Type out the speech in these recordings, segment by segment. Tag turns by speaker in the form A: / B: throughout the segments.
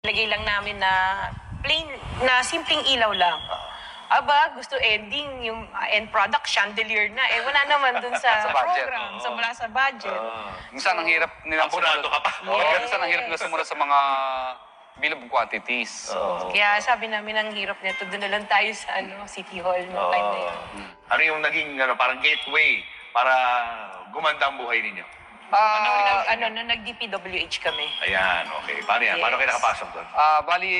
A: Lagay lang namin na plain, na simpleng ilaw lang. Aba, gusto ending, yung end product, chandelier na. Eh, wala naman dun sa,
B: Sa budget.
A: program, wala sa budget.
B: Minsan ang hirap nilang
C: Apurado ka pa.
A: Yes.
B: Minsan ang hirap nila sumunod sa mga bill of quantities.
A: Kaya sabi namin, ang hirap nito, doon na lang tayo sa City Hall noong time na yun.
C: Ano yung naging parang gateway para gumanda ang buhay ninyo?
A: Nag-DPWH kami.
C: Ayan, okay. Paano yan? Paano kayo
A: Yes.
C: nakapasok doon?
B: Bali,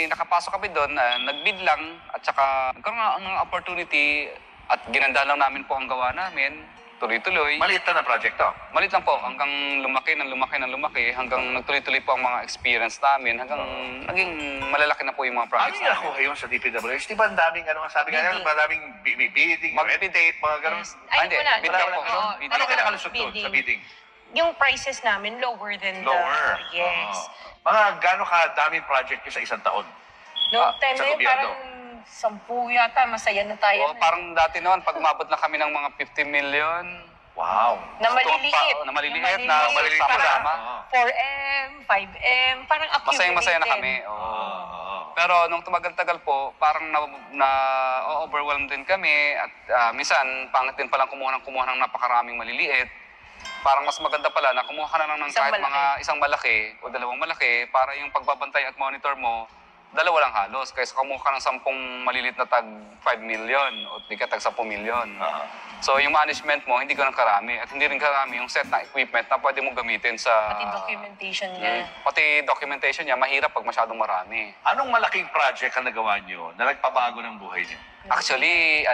B: nakapasok kami doon, nag-bid lang at saka nagkaroon ng opportunity at ginanda lang namin po ang gawa namin, tuloy-tuloy.
C: Maliit na project to.
B: Malit lang po, hanggang lumaki ng lumaki, hanggang nagtuloy-tuloy po ang mga experience namin, hanggang naging malalaki na po yung mga
C: Ano
B: projects
C: yung
B: namin.
C: nakuha yun sa DPWH? Di ba ang daming, sabi nga
A: Bidding.
C: namin, madaming bidding, date, mga ganun.
A: Yes. Ay,
B: Hindi,
A: wala.
B: bid
A: Wala,
B: lang po.
A: wala. Oo,
B: Bidding.
C: Ano kayo nakalusot doon sa bidding?
A: Yung prices namin, lower than
C: Lower.
A: the... Yes.
C: Mga gano'ng kadaming project nyo sa isang taon?
A: Noong time
C: sa
A: na yun,
C: gobyerno.
A: parang 10 yata, masaya na tayo.
B: Oo, parang dati noon, pag umabot na kami ng mga 50 million,
C: Wow.
A: Na maliliit.
B: na maliliit na
C: maliliit
B: sama-sama.
C: Oo.
A: 4M, 5M, parang accumulated.
B: Masaya na kami. Oo. Pero nung tumagal-tagal po, parang na-overwhelm din kami at minsan, pangit din palang kumuha ng napakaraming maliliit. Parang mas maganda pala na kumuha ka na lang ng
A: Isang
B: kahit
A: malaki.
B: mga isang malaki o dalawang malaki para yung pagbabantay at monitor mo, dalawa lang halos. Kaysa kumuha ka ng 10 malilit na tag 5 million o di ka tag 10 million. So yung management mo, hindi ka nang karami at hindi rin karami yung set na equipment na pwede mong gamitin sa...
A: Pati documentation niya.
B: Pati documentation niya, mahirap pag masyadong marami.
C: Anong malaking project ang nagawa nyo na nagpabago ng buhay nyo?
B: Actually,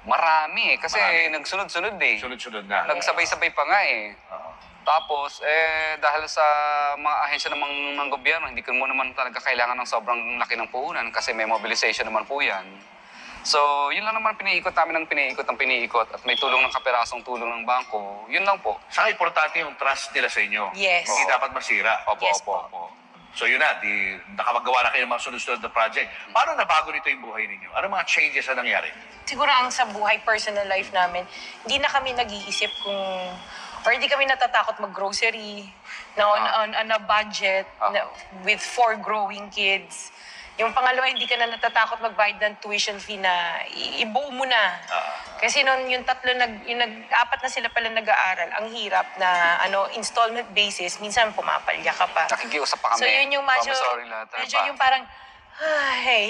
B: marami eh. Kasi
C: Marami.
B: nagsunod-sunod eh.
C: Sunod-sunod na.
B: Nagsabay-sabay pa nga eh.
C: Oo.
B: Tapos, dahil sa mga ahensya ng gobyerno, hindi ko mo naman talaga kailangan ng sobrang laki ng puhunan kasi may mobilization naman po yan. So, yun lang naman piniikot namin ng piniikot at may tulong ng kapirasong tulong ng bangko. Yun lang po.
C: Saka importante yung trust nila sa inyo.
A: Yes.
C: Hindi dapat masira.
B: Opo,
A: Yes
B: opo.
A: po.
C: So yun na, nakapagawa na kayo ng mga sunod-sunod na project. Paano nabago nito yung buhay ninyo? Ano mga changes na nangyari?
A: Siguro ang sa buhay, personal life namin, hindi na kami nag-iisip kung, or hindi kami natatakot mag-grocery na on a budget with 4 growing kids. Yung pangalawa, hindi ka na natatakot magbayad ng tuition fee na ibuo mo na. Kasi noon yung tatlo, apat na sila pala nag-aaral. Ang hirap na installment basis, minsan pumapalya ka pa.
B: Nakikiusap pa kami.
A: So yun yung medyo,
B: Promissory letter
A: medyo
B: pa.
A: yung parang,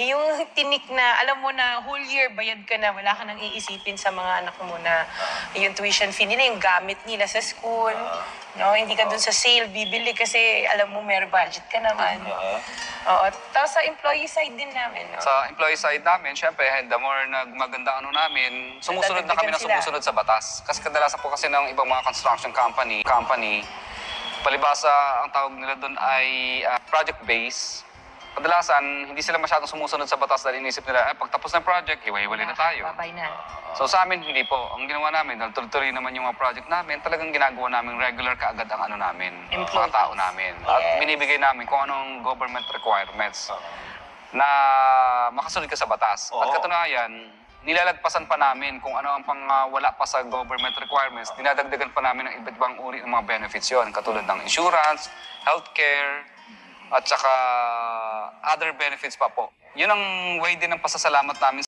A: yung tinik na, alam mo na, whole year bayad ka na, wala ka nang iisipin sa mga anak mo na yung tuition fee nila, yung gamit nila sa school. No, hindi ka dun sa sale, bibili kasi alam mo, may budget ka naman. Oo. Tapos sa employee side din namin. No?
B: Sa employee side namin, syempre, the more nagmaganda na sumusunod na kami na
A: Nadadagdagan sila.
B: sumusunod sa batas. Kasi kadalasan po kasi ng ibang mga construction company, palibasa ang tawag nila doon ay project-based. Kadalasan, hindi sila masyadong sumusunod sa batas dahil inisip nila, pagtapos ng project, hiwa-hiwalay na tayo.
A: Babay na.
B: So sa amin, hindi po. Ang ginawa namin, dahil tuloy-tuloy naman yung mga project namin, talagang ginagawa namin regular kaagad ang namin, mga
A: Employees.
B: tao namin. At
A: Yes.
B: binibigay namin kung anong government requirements na makasunod ka sa batas. At
C: Oo.
B: katunayan, nilalagpasan pa namin kung ano ang wala pa sa government requirements, dinadagdagan pa namin ng iba't ibang uri ng mga benefits yon, katulad ng insurance, healthcare, at saka other benefits pa po. Yun ang way din ng pasasalamat namin